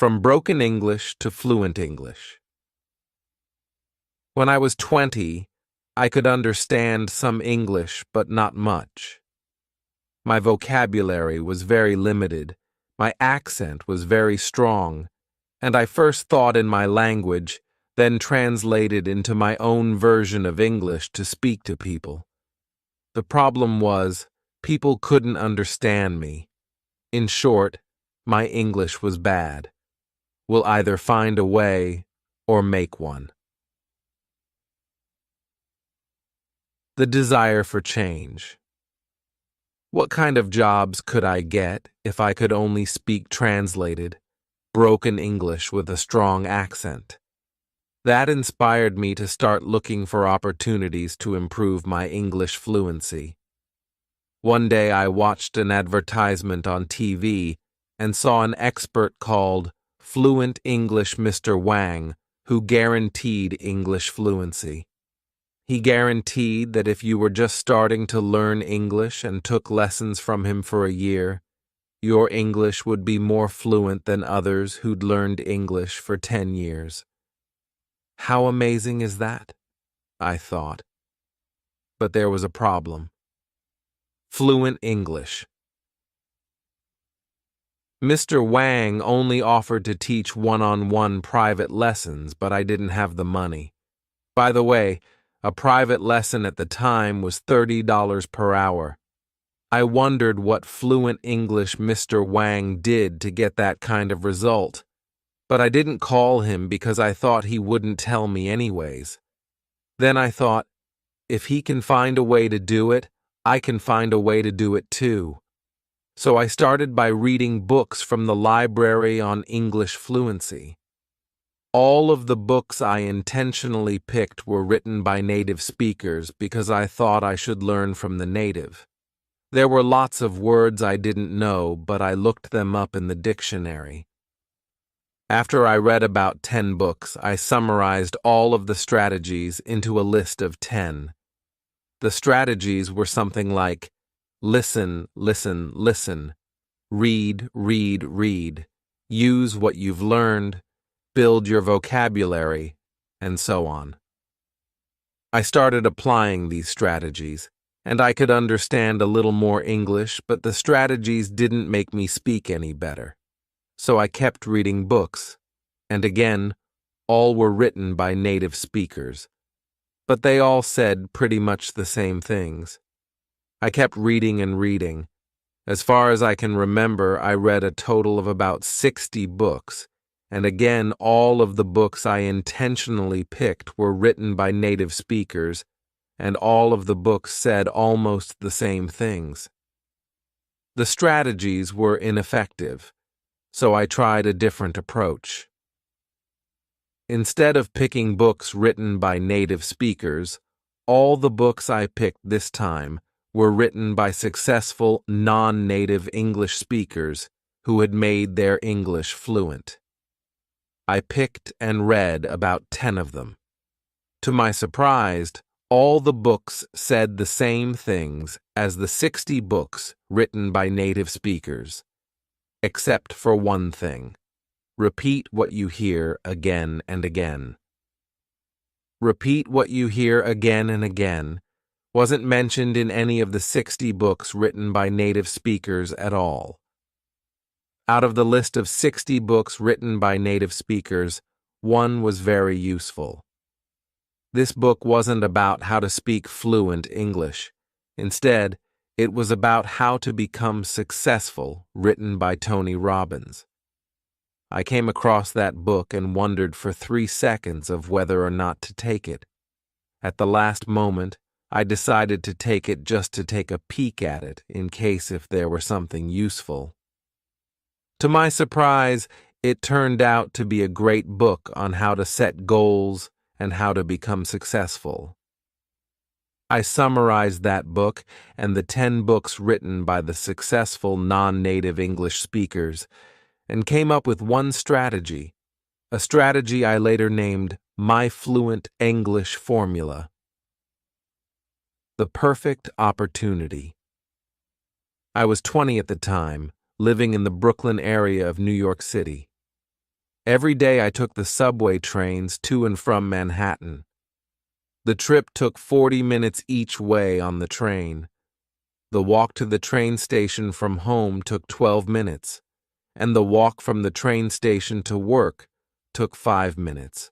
From Broken English to Fluent English. When I was 20, I could understand some English, but not much. My vocabulary was very limited, my accent was very strong, and I first thought in my language, then translated into my own version of English to speak to people. The problem was, people couldn't understand me. In short, my English was bad. We'll either find a way or make one. The desire for change. What kind of jobs could I get if I could only speak translated, broken English with a strong accent? That inspired me to start looking for opportunities to improve my English fluency. One day I watched an advertisement on TV and saw an expert called Fluent English Mr. Wang, who guaranteed English fluency. He guaranteed that if you were just starting to learn English and took lessons from him for a year, your English would be more fluent than others who'd learned English for 10 years. How amazing is that? I thought. But there was a problem. Fluent English. Mr. Wang only offered to teach one-on-one private lessons, but I didn't have the money. By the way, a private lesson at the time was $30 per hour. I wondered what Fluent English Mr. Wang did to get that kind of result, but I didn't call him because I thought he wouldn't tell me anyways. Then I thought, if he can find a way to do it, I can find a way to do it too. So I started by reading books from the library on English fluency. All of the books I intentionally picked were written by native speakers because I thought I should learn from the native. There were lots of words I didn't know, but I looked them up in the dictionary. After I read about 10 books, I summarized all of the strategies into a list of 10. The strategies were something like listen, listen, listen, read, read, read, use what you've learned, build your vocabulary, and so on. I started applying these strategies, and I could understand a little more English, but the strategies didn't make me speak any better. So I kept reading books, and again, all were written by native speakers. But they all said pretty much the same things. I kept reading and reading. As far as I can remember, I read a total of about 60 books, and again, all of the books I intentionally picked were written by native speakers, and all of the books said almost the same things. The strategies were ineffective, so I tried a different approach. Instead of picking books written by native speakers, all the books I picked this time were written by successful non-native English speakers who had made their English fluent. I picked and read about 10 of them. To my surprise, all the books said the same things as the 60 books written by native speakers, except for one thing. Repeat what you hear again and again. Repeat what you hear again and again wasn't mentioned in any of the 60 books written by native speakers at all. Out of the list of 60 books written by native speakers, one was very useful. This book wasn't about how to speak fluent English. Instead, it was about how to become successful, written by Tony Robbins. I came across that book and wondered for 3 seconds of whether or not to take it. At the last moment, I decided to take it just to take a peek at it in case if there were something useful. To my surprise, it turned out to be a great book on how to set goals and how to become successful. I summarized that book and the 10 books written by the successful non-native English speakers and came up with one strategy, a strategy I later named My Fluent English Formula. The perfect opportunity. I was 20 at the time, living in the Brooklyn area of New York City. Every day I took the subway trains to and from Manhattan. The trip took 40 minutes each way on the train. The walk to the train station from home took 12 minutes, and the walk from the train station to work took 5 minutes.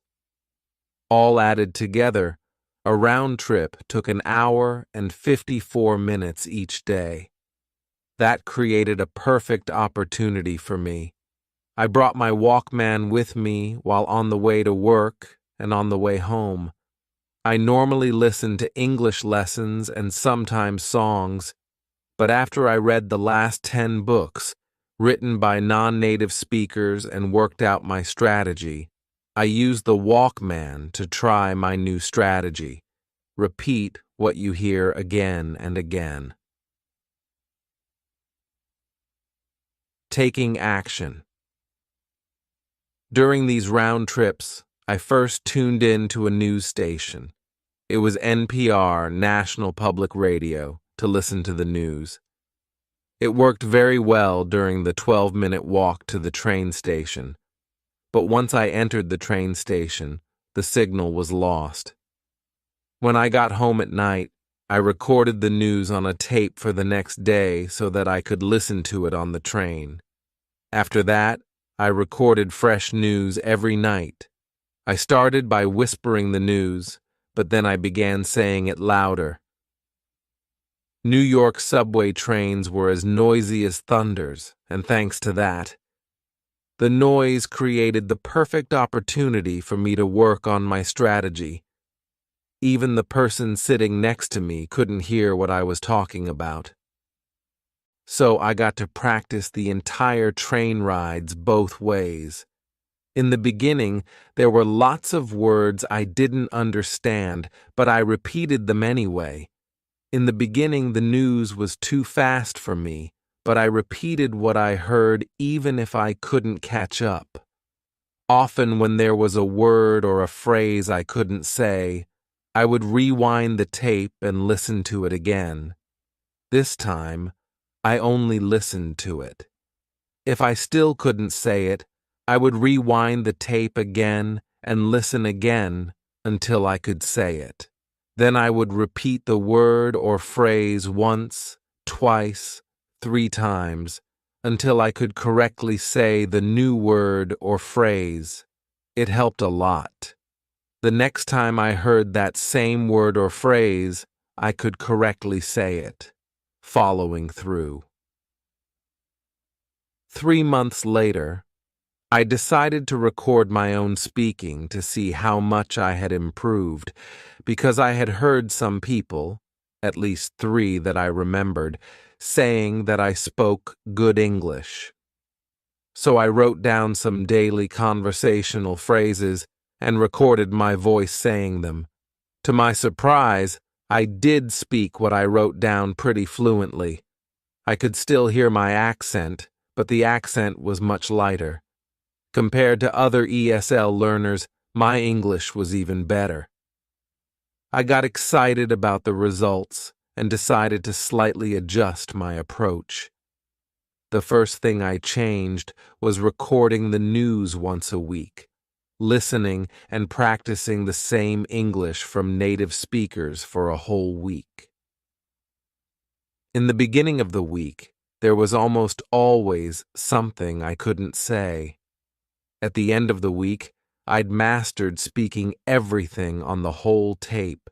All added together, a round trip took an hour and 54 minutes each day. That created a perfect opportunity for me. I brought my Walkman with me while on the way to work and on the way home. I normally listened to English lessons and sometimes songs, but after I read the last 10 books, written by non-native speakers and worked out my strategy, I used the Walkman to try my new strategy. Repeat what you hear again and again. Taking action. During these round trips, I first tuned in to a news station. It was NPR, National Public Radio, to listen to the news. It worked very well during the 12-minute walk to the train station, but once I entered the train station, the signal was lost. When I got home at night, I recorded the news on a tape for the next day so that I could listen to it on the train. After that, I recorded fresh news every night. I started by whispering the news, but then I began saying it louder. New York subway trains were as noisy as thunders, and thanks to that, the noise created the perfect opportunity for me to work on my strategy. Even the person sitting next to me couldn't hear what I was talking about. So I got to practice the entire train rides both ways. In the beginning, there were lots of words I didn't understand, but I repeated them anyway. In the beginning, the news was too fast for me, but I repeated what I heard even if I couldn't catch up. Often when there was a word or a phrase I couldn't say, I would rewind the tape and listen to it again. This time, I only listened to it. If I still couldn't say it, I would rewind the tape again and listen again until I could say it. Then I would repeat the word or phrase once, twice, 3 times, until I could correctly say the new word or phrase. It helped a lot. The next time I heard that same word or phrase, I could correctly say it, following through. 3 months later, I decided to record my own speaking to see how much I had improved, because I had heard some people, at least 3 that I remembered, saying that I spoke good English. So I wrote down some daily conversational phrases and recorded my voice saying them. To my surprise, I did speak what I wrote down pretty fluently. I could still hear my accent, but the accent was much lighter. Compared to other ESL learners, my English was even better. I got excited about the results and decided to slightly adjust my approach. The first thing I changed was recording the news once a week, listening and practicing the same English from native speakers for a whole week. In the beginning of the week, there was almost always something I couldn't say. At the end of the week, I'd mastered speaking everything on the whole tape.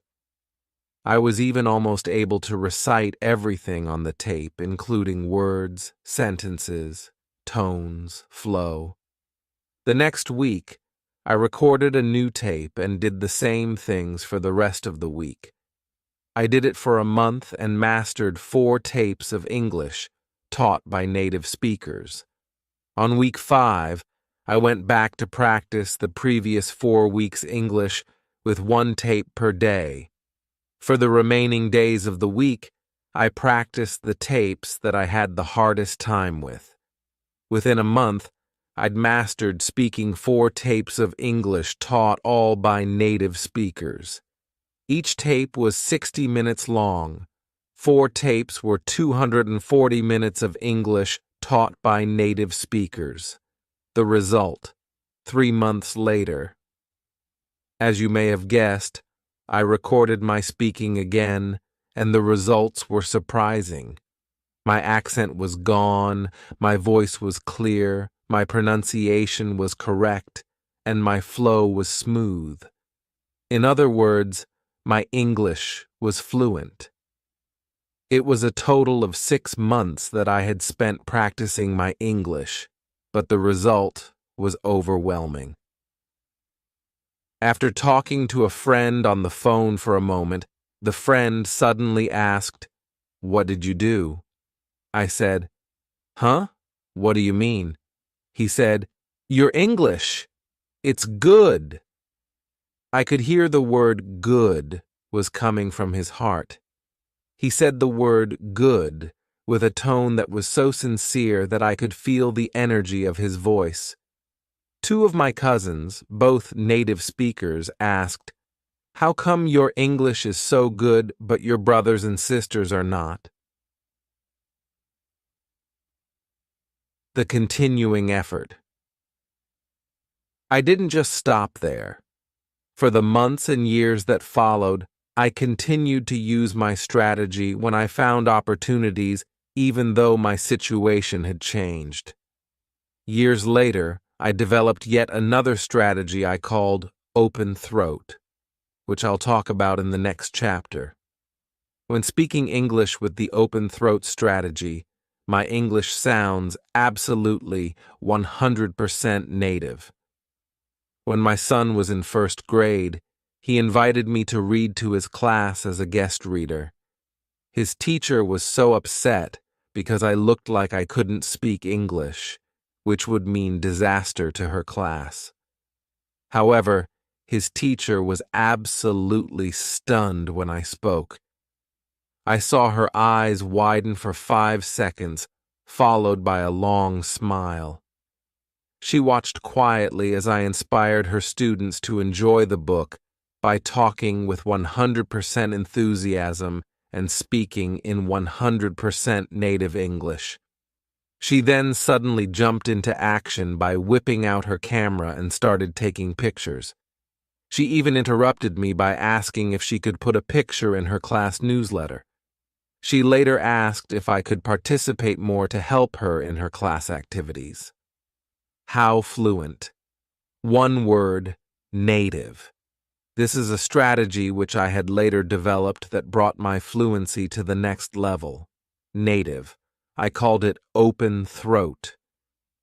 I was even almost able to recite everything on the tape, including words, sentences, tones, flow. The next week, I recorded a new tape and did the same things for the rest of the week. I did it for a month and mastered 4 tapes of English taught by native speakers. On week 5, I went back to practice the previous 4 weeks' English with 1 tape per day. For the remaining days of the week, I practiced the tapes that I had the hardest time with. Within a month, I'd mastered speaking 4 tapes of English taught all by native speakers. Each tape was 60 minutes long. 4 tapes were 240 minutes of English taught by native speakers. The result: 3 months later. As you may have guessed, I recorded my speaking again, and the results were surprising. My accent was gone, my voice was clear, my pronunciation was correct, and my flow was smooth. In other words, my English was fluent. It was a total of 6 months that I had spent practicing my English, but the result was overwhelming. After talking to a friend on the phone for a moment, the friend suddenly asked, "What did you do?" I said, "Huh? What do you mean?" He said, "Your English. It's good." I could hear the word good was coming from his heart. He said the word good with a tone that was so sincere that I could feel the energy of his voice. 2 of my cousins, both native speakers, asked, "How come your English is so good but your brothers and sisters are not?" The continuing effort. I didn't just stop there. For the months and years that followed, I continued to use my strategy when I found opportunities, even though my situation had changed. Years later, I developed yet another strategy I called open throat, which I'll talk about in the next chapter. When speaking English with the open throat strategy, my English sounds absolutely 100% native. When my son was in 1st grade, he invited me to read to his class as a guest reader. His teacher was so upset because I looked like I couldn't speak English, which would mean disaster to her class. However, his teacher was absolutely stunned when I spoke. I saw her eyes widen for 5 seconds, followed by a long smile. She watched quietly as I inspired her students to enjoy the book by talking with 100% enthusiasm and speaking in 100% native English. She then suddenly jumped into action by whipping out her camera and started taking pictures. She even interrupted me by asking if she could put a picture in her class newsletter. She later asked if I could participate more to help her in her class activities. How fluent. One word, native. This is a strategy which I had later developed that brought my fluency to the next level. Native. I called it open throat.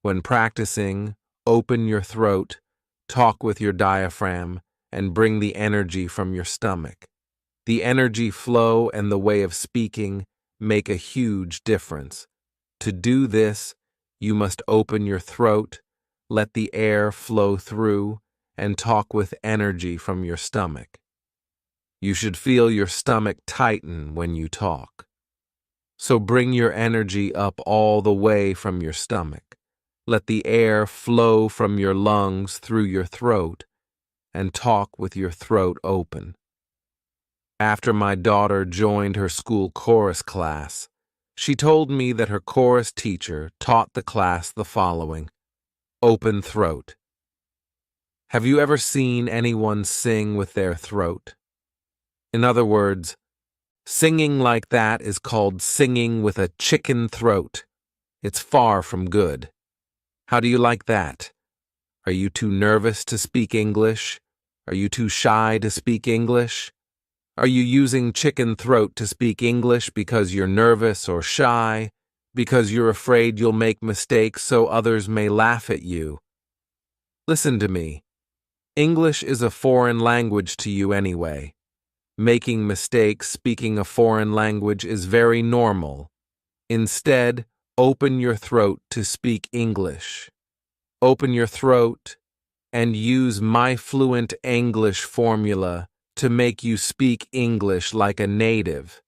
When practicing, open your throat, talk with your diaphragm, and bring the energy from your stomach. The energy flow and the way of speaking make a huge difference. To do this, you must open your throat, let the air flow through, and talk with energy from your stomach. You should feel your stomach tighten when you talk. So bring your energy up all the way from your stomach. Let the air flow from your lungs through your throat, and talk with your throat open. After my daughter joined her school chorus class, she told me that her chorus teacher taught the class the following: open throat. Have you ever seen anyone sing with their throat? In other words, singing like that is called singing with a chicken throat. It's far from good. How do you like that? Are you too nervous to speak English? Are you too shy to speak English? Are you using chicken throat to speak English because you're nervous or shy? Because you're afraid you'll make mistakes so others may laugh at you? Listen to me. English is a foreign language to you anyway. Making mistakes speaking a foreign language is very normal. Instead, open your throat to speak English. Open your throat and use my Fluent English formula to make you speak English like a native.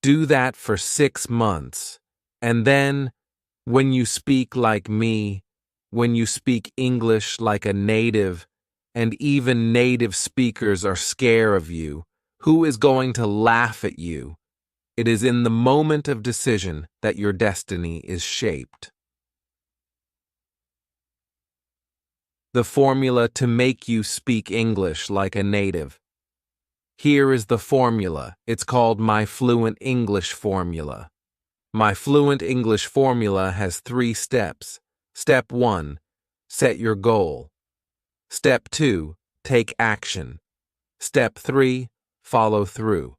Do that for 6 months, and then, when you speak like me, when you speak English like a native, and even native speakers are scared of you, who is going to laugh at you? It is in the moment of decision that your destiny is shaped. the formula to make you speak English like a native. Here is the formula. It's called my Fluent English formula. My Fluent English formula has 3 steps. Step 1, set your goal. Step 2, take action. Step 3, follow through.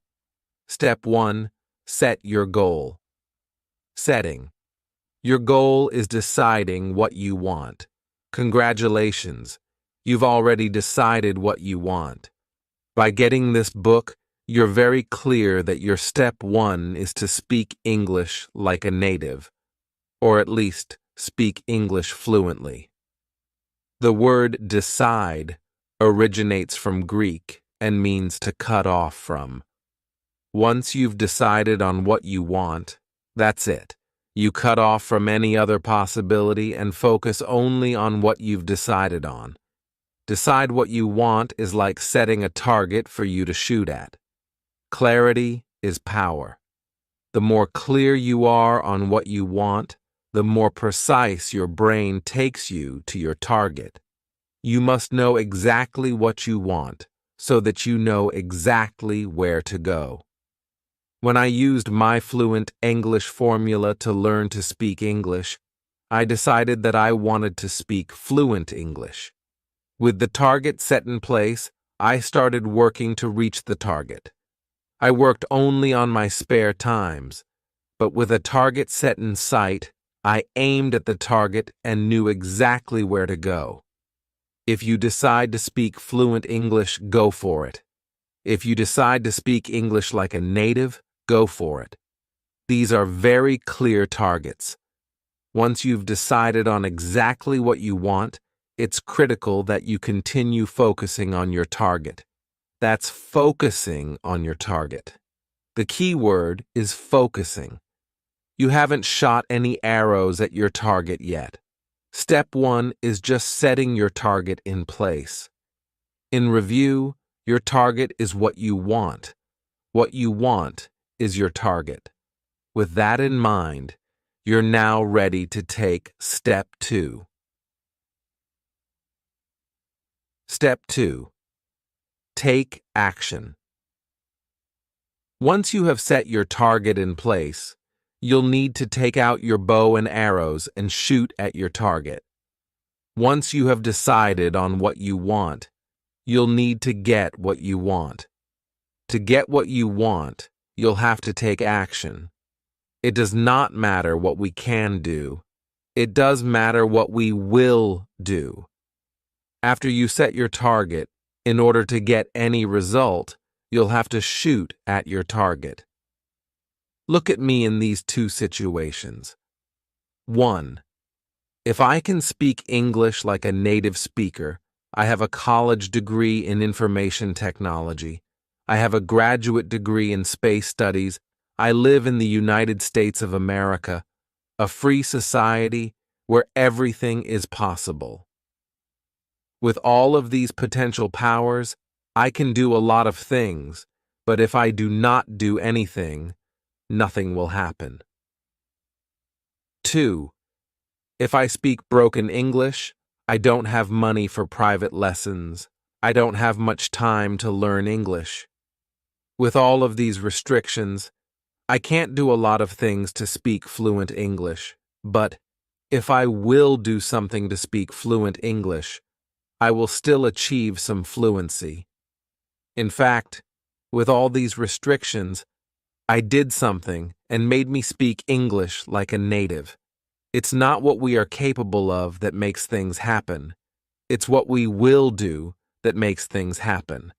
Step 1, set your goal. Setting. Your goal is deciding what you want. Congratulations, you've already decided what you want. By getting this book, you're very clear that your step 1 is to speak English like a native, or at least speak English fluently. The word decide originates from Greek and means to cut off from. Once you've decided on what you want, that's it. You cut off from any other possibility and focus only on what you've decided on. Decide what you want is like setting a target for you to shoot at. Clarity is power. The more clear you are on what you want, the more precise your brain takes you to your target. You must know exactly what you want so that you know exactly where to go. When I used my Fluent English formula to learn to speak English, I decided that I wanted to speak fluent English. With the target set in place, I started working to reach the target. I worked only on my spare times, but with a target set in sight, I aimed at the target and knew exactly where to go. If you decide to speak fluent English, go for it. If you decide to speak English like a native, go for it. These are very clear targets. Once you've decided on exactly what you want, it's critical that you continue focusing on your target. That's focusing on your target. The key word is focusing. You haven't shot any arrows at your target yet. Step 1 is just setting your target in place. In review, your target is what you want. What you want is your target. With that in mind, you're now ready to take Step 2. Step 2. Take action. Once you have set your target in place, you'll need to take out your bow and arrows and shoot at your target. Once you have decided on what you want, you'll need to get what you want. To get what you want, you'll have to take action. It does not matter what we can do. It does matter what we will do. After you set your target, in order to get any result, you'll have to shoot at your target. Look at me in these 2 situations. 1. If I can speak English like a native speaker, I have a college degree in information technology. I have a graduate degree in space studies. I live in the United States of America, a free society where everything is possible. With all of these potential powers, I can do a lot of things, but if I do not do anything, nothing will happen. 2. If I speak broken English, I don't have money for private lessons. I don't have much time to learn English. With all of these restrictions, I can't do a lot of things to speak fluent English, but if I will do something to speak fluent English, I will still achieve some fluency. In fact, with all these restrictions, I did something and made me speak English like a native. It's not what we are capable of that makes things happen. It's what we will do that makes things happen.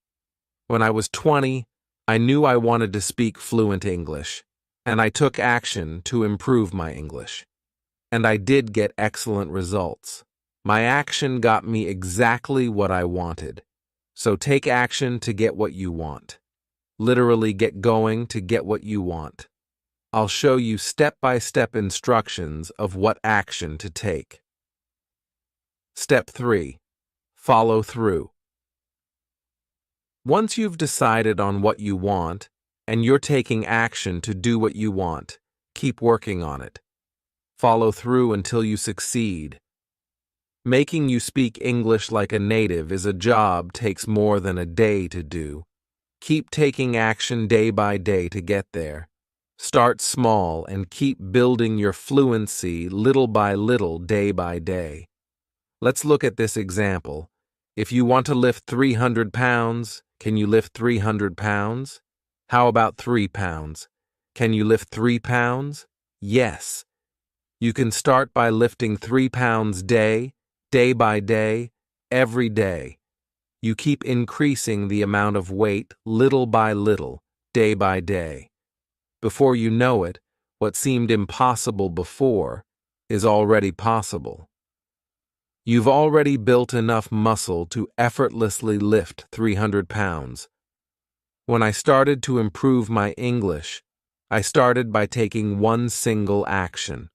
When I was 20, I knew I wanted to speak fluent English, and I took action to improve my English. And I did get excellent results. My action got me exactly what I wanted. So take action to get what you want. Literally get going to get what you want. I'll show you step-by-step instructions of what action to take. Step 3. Follow through. Once you've decided on what you want, and you're taking action to do what you want, keep working on it. Follow through until you succeed. Making you speak English like a native is a job takes more than a day to do. Keep taking action day by day to get there. Start small and keep building your fluency little by little, day by day. Let's look at this example. If you want to lift 300 pounds, can you lift 300 pounds? How about 3 pounds? Can you lift 3 pounds? Yes. You can start by lifting 3 pounds day by day, every day. You keep increasing the amount of weight little by little, day by day. Before you know it, what seemed impossible before is already possible. You've already built enough muscle to effortlessly lift 300 pounds. When I started to improve my English, I started by taking one single action.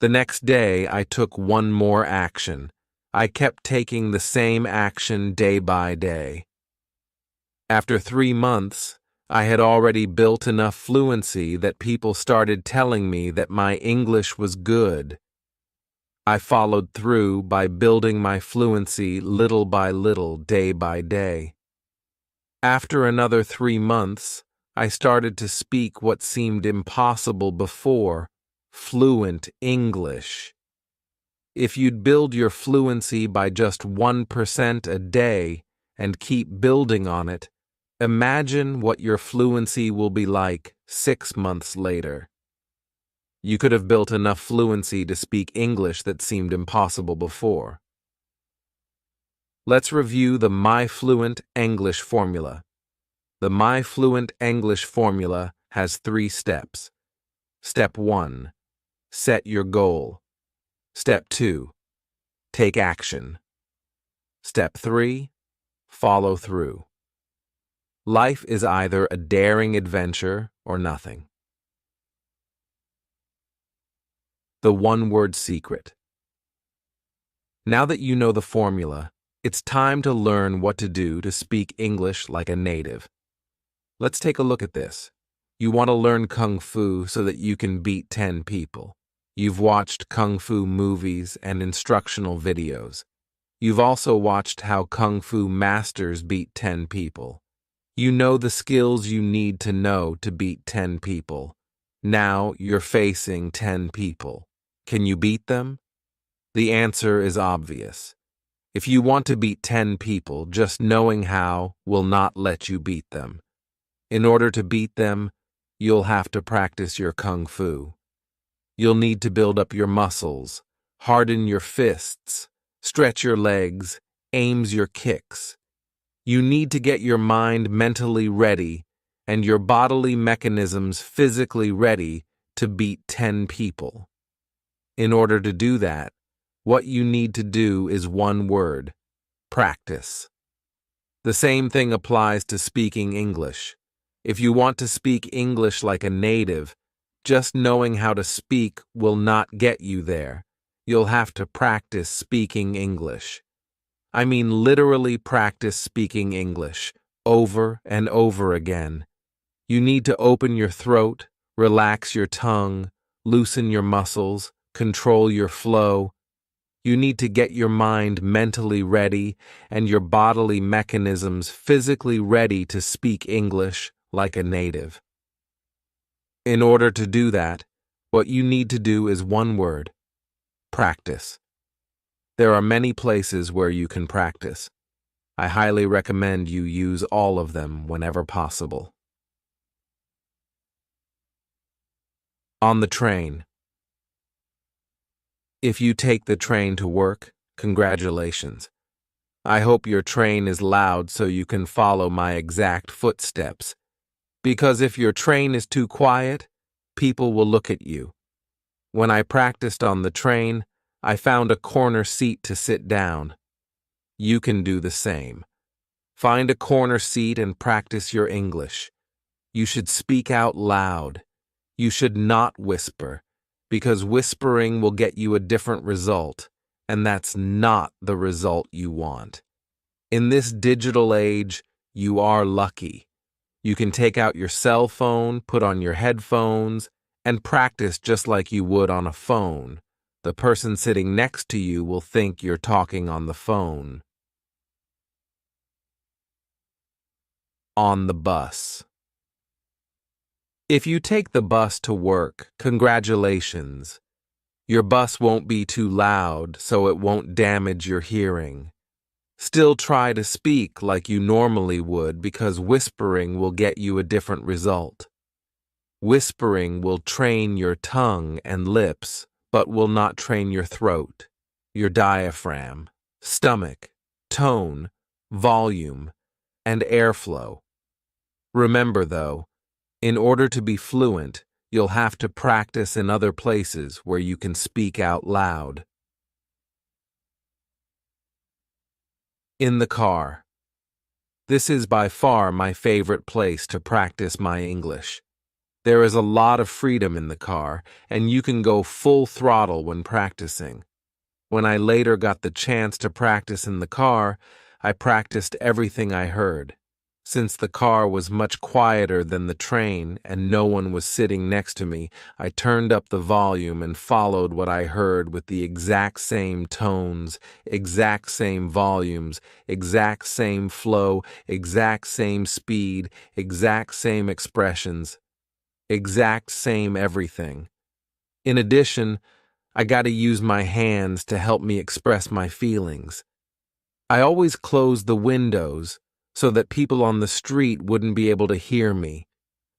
The next day, I took one more action. I kept taking the same action day by day. After 3 months, I had already built enough fluency that people started telling me that my English was good. I followed through by building my fluency little by little, day by day. After another 3 months, I started to speak what seemed impossible before, fluent English. If you'd build your fluency by just 1% a day and keep building on it, imagine what your fluency will be like 6 months later. You could have built enough fluency to speak English that seemed impossible before. Let's review the My Fluent English formula. The My Fluent English formula has 3 steps. Step 1. Set your goal. Step 2. Take action. Step 3. Follow through. Life is either a daring adventure or nothing. The one-word secret. Now that you know the formula, it's time to learn what to do to speak English like a native. Let's take a look at this. You want to learn Kung Fu so that you can beat 10 people. You've watched Kung Fu movies and instructional videos. You've also watched how Kung Fu masters beat 10 people. You know the skills you need to know to beat 10 people. Now you're facing 10 people. Can you beat them? The answer is obvious. If you want to beat 10 people, just knowing how will not let you beat them. In order to beat them, you'll have to practice your Kung Fu. You'll need to build up your muscles, harden your fists, stretch your legs, aim your kicks. You need to get your mind mentally ready and your bodily mechanisms physically ready to beat 10 people. In order to do that, what you need to do is one word: practice. The same thing applies to speaking English. If you want to speak English like a native, just knowing how to speak will not get you there. You'll have to practice speaking English. I mean literally practice speaking English, over and over again. You need to open your throat, relax your tongue, loosen your muscles, control your flow. You need to get your mind mentally ready and your bodily mechanisms physically ready to speak English like a native. In order to do that, what you need to do is one word: practice. There are many places where you can practice. I highly recommend you use all of them whenever possible. On the train. If you take the train to work, congratulations. I hope your train is loud so you can follow my exact footsteps. Because if your train is too quiet, people will look at you. When I practiced on the train, I found a corner seat to sit down. You can do the same. Find a corner seat and practice your English. You should speak out loud. You should not whisper, because whispering will get you a different result, and that's not the result you want. In this digital age, you are lucky. You can take out your cell phone, put on your headphones, and practice just like you would on a phone. The person sitting next to you will think you're talking on the phone. On the bus. If you take the bus to work, congratulations. Your bus won't be too loud, so it won't damage your hearing. Still try to speak like you normally would because whispering will get you a different result. Whispering will train your tongue and lips, but will not train your throat, your diaphragm, stomach, tone, volume, and airflow. Remember, though, in order to be fluent, you'll have to practice in other places where you can speak out loud. In the car. This is by far my favorite place to practice my English. There is a lot of freedom in the car, and you can go full throttle when practicing. When I later got the chance to practice in the car, I practiced everything I heard. Since the car was much quieter than the train and no one was sitting next to me, I turned up the volume and followed what I heard with the exact same tones, exact same volumes, exact same flow, exact same speed, exact same expressions, exact same everything. In addition, I got to use my hands to help me express my feelings. I always closed the windows so that people on the street wouldn't be able to hear me.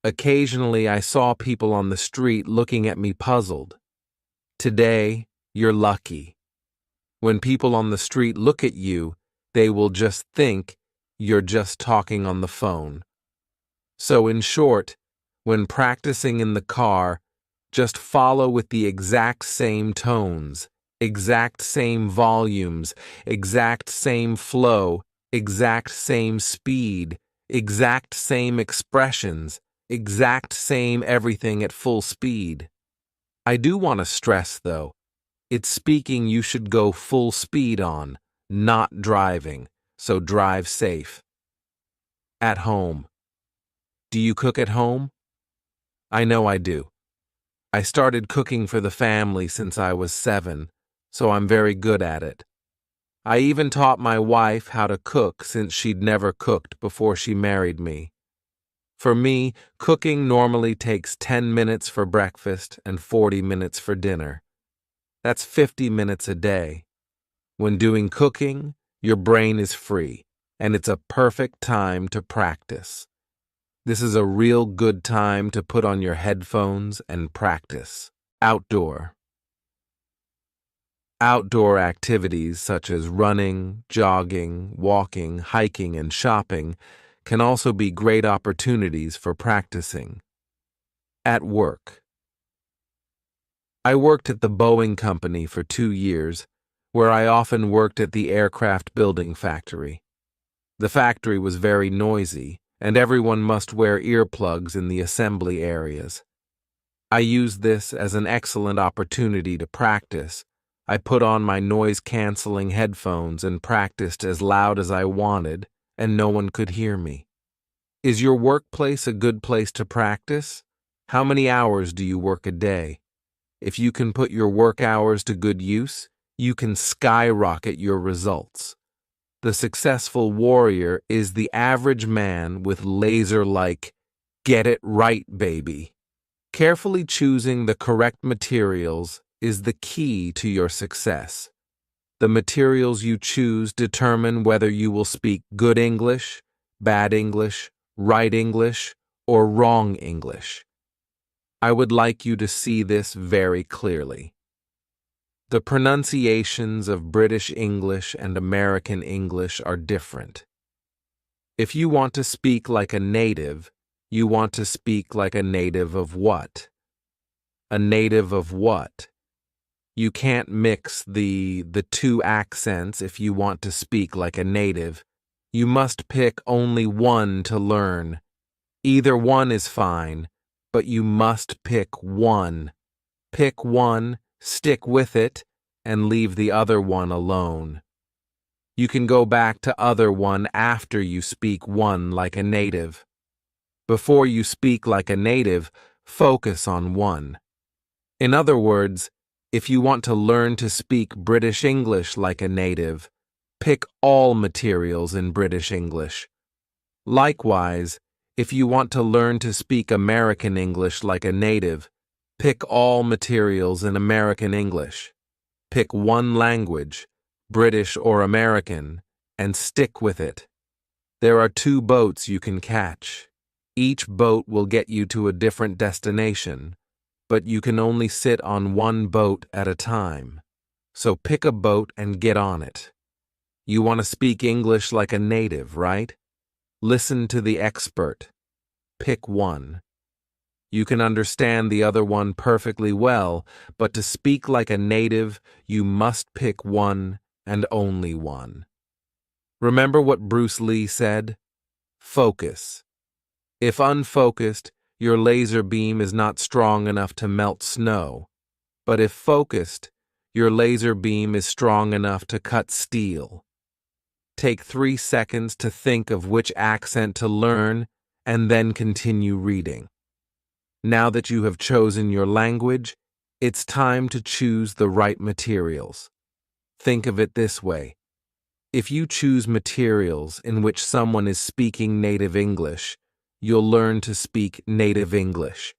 Occasionally, I saw people on the street looking at me puzzled. Today, you're lucky. When people on the street look at you, they will just think you're just talking on the phone. So in short, when practicing in the car, just follow with the exact same tones, exact same volumes, exact same flow, exact same speed, exact same expressions, exact same everything at full speed. I do want to stress, though, it's speaking you should go full speed on, not driving, so drive safe. At home. Do you cook at home? I know I do. I started cooking for the family since I was 7, so I'm very good at it. I even taught my wife how to cook since she'd never cooked before she married me. For me, cooking normally takes 10 minutes for breakfast and 40 minutes for dinner. That's 50 minutes a day. When doing cooking, your brain is free, and it's a perfect time to practice. This is a real good time to put on your headphones and practice. Outdoor. Outdoor activities such as running, jogging, walking, hiking, and shopping can also be great opportunities for practicing. At work. I worked at the Boeing company for 2 years, where I often worked at the aircraft building factory. The factory was very noisy, and everyone must wear earplugs in the assembly areas. I used this as an excellent opportunity to practice. I put on my noise-canceling headphones and practiced as loud as I wanted, and no one could hear me. Is your workplace a good place to practice? How many hours do you work a day? If you can put your work hours to good use, you can skyrocket your results. The successful warrior is the average man with laser-like, get it right, baby. Carefully choosing the correct materials is the key to your success. The materials you choose determine whether you will speak good English, bad English, right English, or wrong English. I would like you to see this very clearly. The pronunciations of British English and American English are different. If you want to speak like a native, you want to speak like a native of what? A native of what? You can't mix the two accents if you want to speak like a native. You must pick only one to learn. Either one is fine, but you must pick one. Pick one, stick with it, and leave the other one alone. You can go back to other one after you speak one like a native. Before you speak like a native, focus on one. In other words, If you want to learn to speak British English like a native, pick all materials in British English. Likewise, if you want to learn to speak American English like a native, pick all materials in American English. Pick one language, British or American, and stick with it. There are 2 boats you can catch. Each boat will get you to a different destination, but you can only sit on one boat at a time. So pick a boat and get on it. You want to speak English like a native, right? Listen to the expert. Pick one. You can understand the other one perfectly well, but to speak like a native, you must pick one and only one. Remember what Bruce Lee said? Focus. If unfocused, your laser beam is not strong enough to melt snow. But if focused, your laser beam is strong enough to cut steel. Take 3 seconds to think of which accent to learn and then continue reading. Now that you have chosen your language, it's time to choose the right materials. Think of it this way. If you choose materials in which someone is speaking native English, you'll learn to speak native English.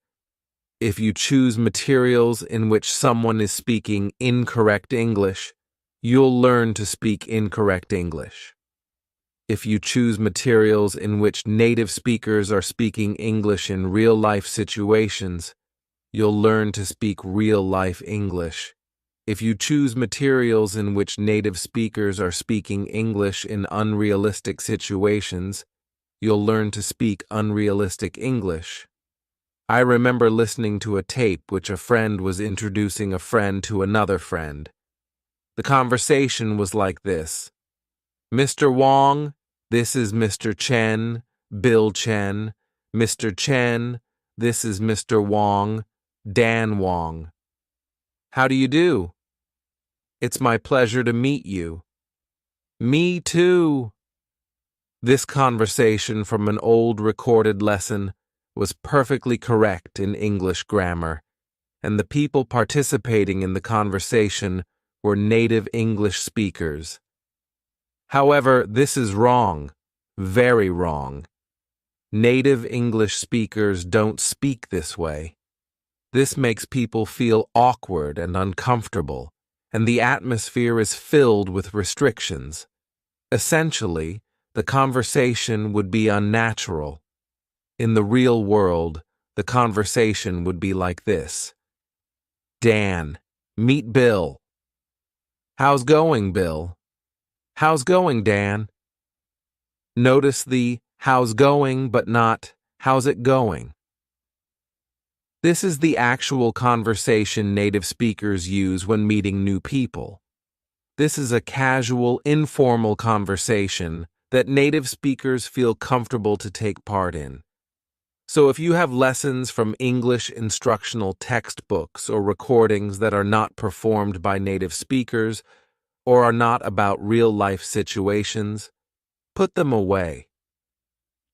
If you choose materials in which someone is speaking incorrect English, you'll learn to speak incorrect English. If you choose materials in which native speakers are speaking English in real-life situations, you'll learn to speak real-life English. If you choose materials in which native speakers are speaking English in unrealistic situations, you'll learn to speak unrealistic English. I remember listening to a tape which a friend was introducing a friend to another friend. The conversation was like this. Mr. Wong, this is Mr. Chen, Bill Chen. Mr. Chen, this is Mr. Wong, Dan Wong. How do you do? It's my pleasure to meet you. Me too. This conversation from an old recorded lesson was perfectly correct in English grammar, and the people participating in the conversation were native English speakers. However, this is wrong, very wrong. Native English speakers don't speak this way. This makes people feel awkward and uncomfortable, and the atmosphere is filled with restrictions. Essentially, the conversation would be unnatural. In the real world, the conversation would be like this. Dan, meet Bill. How's going, Bill? How's going, Dan? Notice the how's going but not how's it going. This is the actual conversation native speakers use when meeting new people. This is a casual, informal conversation that native speakers feel comfortable to take part in. So if you have lessons from English instructional textbooks or recordings that are not performed by native speakers or are not about real-life situations, put them away.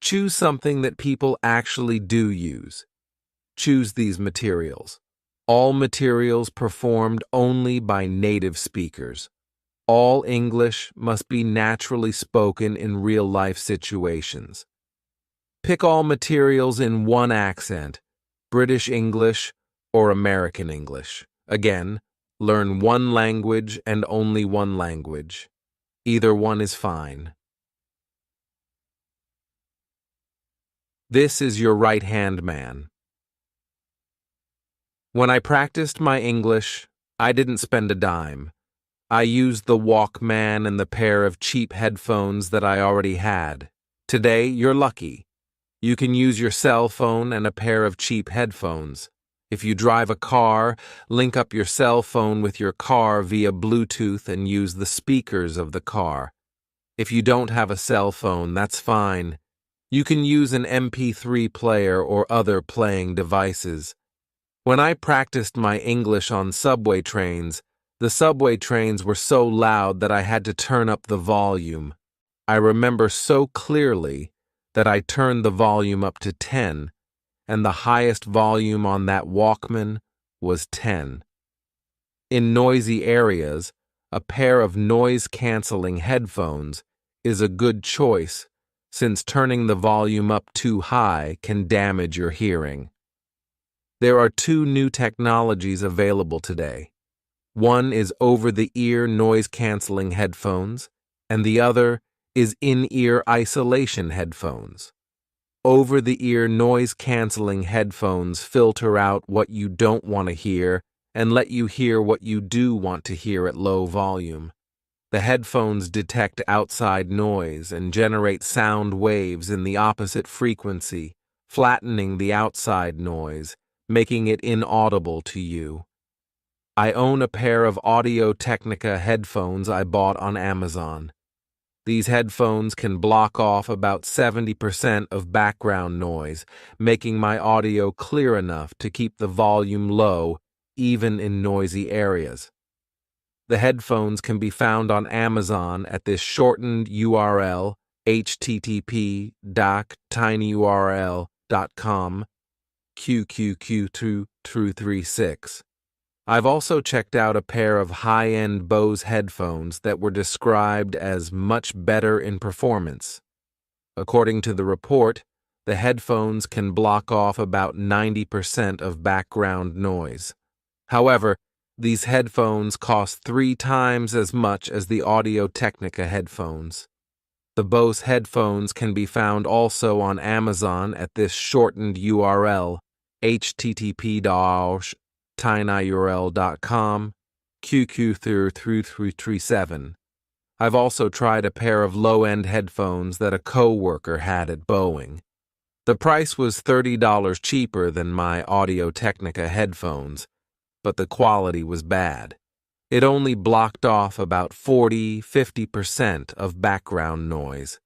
Choose something that people actually do use. Choose these materials. All materials performed only by native speakers. All English must be naturally spoken in real-life situations. Pick all materials in one accent, British English or American English. Again, learn one language and only one language. Either one is fine. This is your right-hand man. When I practiced my English, I didn't spend a dime. I used the Walkman and the pair of cheap headphones that I already had. Today, you're lucky. You can use your cell phone and a pair of cheap headphones. If you drive a car, link up your cell phone with your car via Bluetooth and use the speakers of the car. If you don't have a cell phone, that's fine. You can use an MP3 player or other playing devices. When I practiced my English on subway trains, the subway trains were so loud that I had to turn up the volume. I remember so clearly that I turned the volume up to 10, and the highest volume on that Walkman was 10. In noisy areas, a pair of noise-canceling headphones is a good choice since turning the volume up too high can damage your hearing. There are two new technologies available today. One is over-the-ear noise-canceling headphones, and the other is in-ear isolation headphones. Over-the-ear noise-canceling headphones filter out what you don't want to hear and let you hear what you do want to hear at low volume. The headphones detect outside noise and generate sound waves in the opposite frequency, flattening the outside noise, making it inaudible to you. I own a pair of Audio-Technica headphones I bought on Amazon. These headphones can block off about 70% of background noise, making my audio clear enough to keep the volume low, even in noisy areas. The headphones can be found on Amazon at this shortened URL, http://tinyurl.com, QQQ236. I've also checked out a pair of high-end Bose headphones that were described as much better in performance. According to the report, the headphones can block off about 90% of background noise. However, these headphones cost 3 times as much as the Audio-Technica headphones. The Bose headphones can be found also on Amazon at this shortened URL, http://tinyurl.com, QQ3337. I've also tried a pair of low-end headphones that a coworker had at Boeing. The price was $30 cheaper than my Audio-Technica headphones, but the quality was bad. It only blocked off about 40–50% of background noise.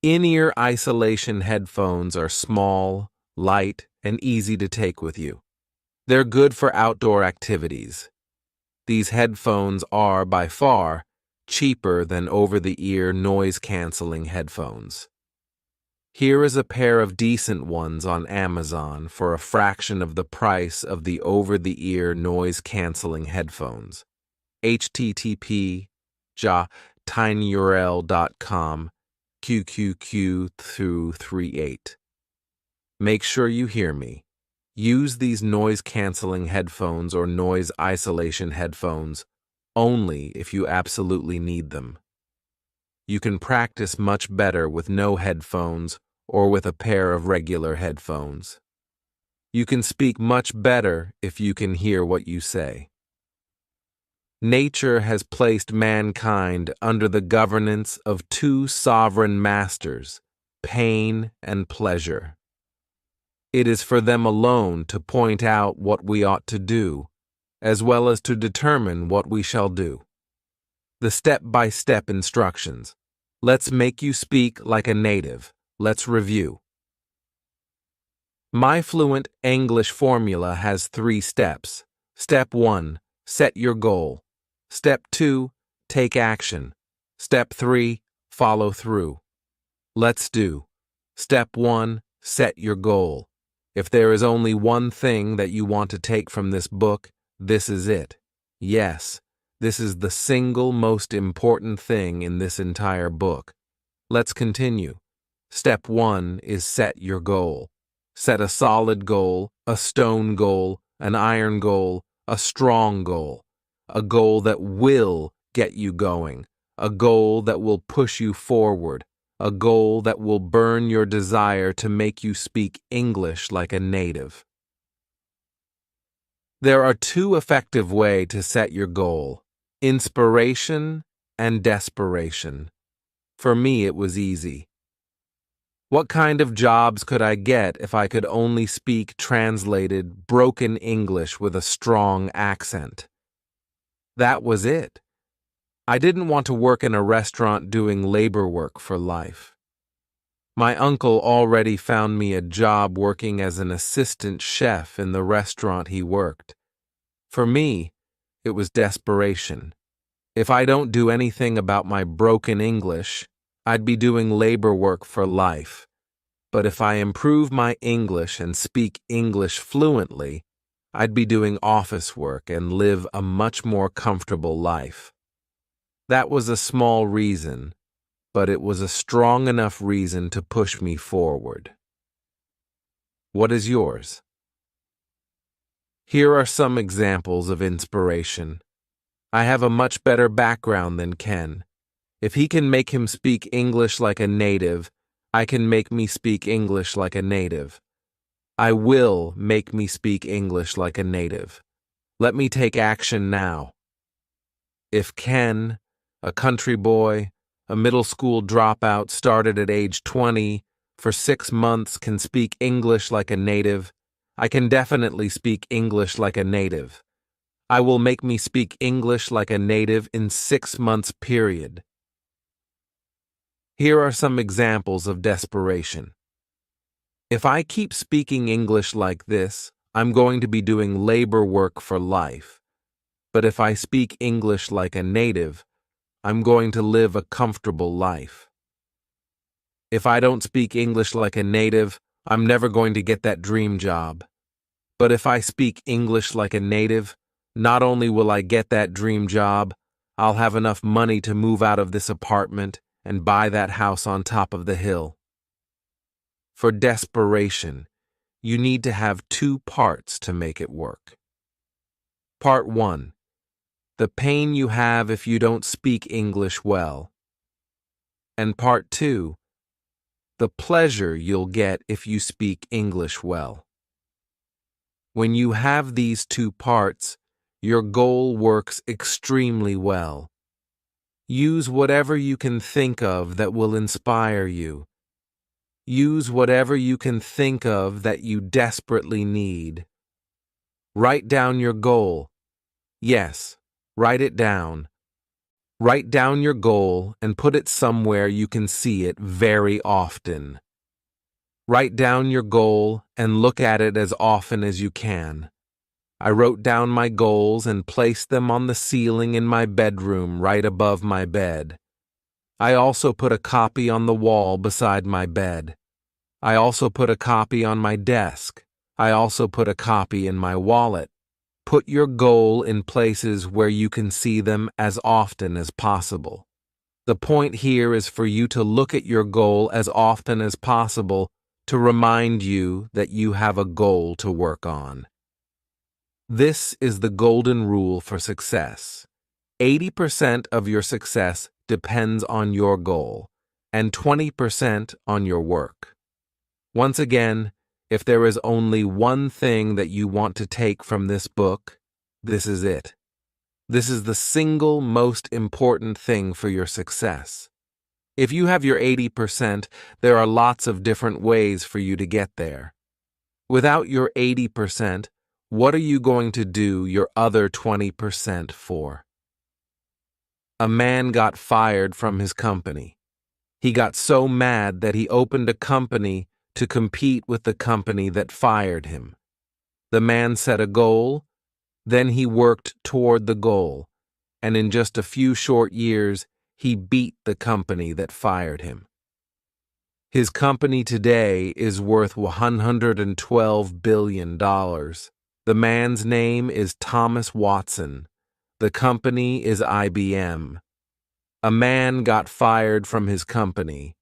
In-ear isolation headphones are small, light, and easy to take with you. They're good for outdoor activities. These headphones are, by far, cheaper than over-the-ear noise-canceling headphones. Here is a pair of decent ones on Amazon for a fraction of the price of the over-the-ear noise-canceling headphones. http://tinyurl.com, QQQ238. Make sure you hear me. Use these noise-canceling headphones or noise isolation headphones only if you absolutely need them. You can practice much better with no headphones or with a pair of regular headphones. You can speak much better if you can hear what you say. Nature has placed mankind under the governance of 2 sovereign masters, pain and pleasure. It is for them alone to point out what we ought to do, as well as to determine what we shall do. The step-by-step instructions. Let's make you speak like a native. Let's review. My Fluent English formula has 3 steps. Step 1, set your goal. Step 2, take action. Step 3, follow through. Let's do. Step 1, set your goal. If there is only one thing that you want to take from this book, this is it. Yes, this is the single most important thing in this entire book. Let's continue. Step 1 is set your goal. Set a solid goal, a stone goal, an iron goal, a strong goal. A goal that will get you going. A goal that will push you forward. A goal that will burn your desire to make you speak English like a native. There are 2 effective ways to set your goal: inspiration and desperation. For me, it was easy. What kind of jobs could I get if I could only speak translated, broken English with a strong accent? That was it. I didn't want to work in a restaurant doing labor work for life. My uncle already found me a job working as an assistant chef in the restaurant he worked. For me, it was desperation. If I don't do anything about my broken English, I'd be doing labor work for life. But if I improve my English and speak English fluently, I'd be doing office work and live a much more comfortable life. That was a small reason, but it was a strong enough reason to push me forward. What is yours? Here are some examples of inspiration. I have a much better background than Ken. If he can make him speak English like a native, I can make me speak English like a native. I will make me speak English like a native. Let me take action now. If Ken, a country boy, a middle school dropout started at age 20, for 6 months can speak English like a native, I can definitely speak English like a native. I will make me speak English like a native in 6 months period. Here are some examples of desperation. If I keep speaking English like this, I'm going to be doing labor work for life. But if I speak English like a native, I'm going to live a comfortable life. If I don't speak English like a native, I'm never going to get that dream job. But if I speak English like a native, not only will I get that dream job, I'll have enough money to move out of this apartment and buy that house on top of the hill. For desperation, you need to have 2 parts to make it work. Part 1. The pain you have if you don't speak English well. And Part 2. The pleasure you'll get if you speak English well. When you have these 2 parts, your goal works extremely well. Use whatever you can think of that will inspire you. Use whatever you can think of that you desperately need. Write down your goal. Yes, write it down. Write down your goal and put it somewhere you can see it very often. Write down your goal and look at it as often as you can. I wrote down my goals and placed them on the ceiling in my bedroom right above my bed. I also put a copy on the wall beside my bed. I also put a copy on my desk. I also put a copy in my wallet. Put your goal in places where you can see them as often as possible. The point here is for you to look at your goal as often as possible to remind you that you have a goal to work on. This is the golden rule for success. 80% of your success depends on your goal, and 20% on your work. Once again, if there is only one thing that you want to take from this book, this is it. This is the single most important thing for your success. If you have your 80%, there are lots of different ways for you to get there. Without your 80%, what are you going to do your other 20% for? A man got fired from his company. He got so mad that he opened a company to compete with the company that fired him. The man set a goal, then he worked toward the goal, and in just a few short years, he beat the company that fired him. His company today is worth $112 billion. The man's name is Thomas Watson. The company is IBM. A man got fired from his company.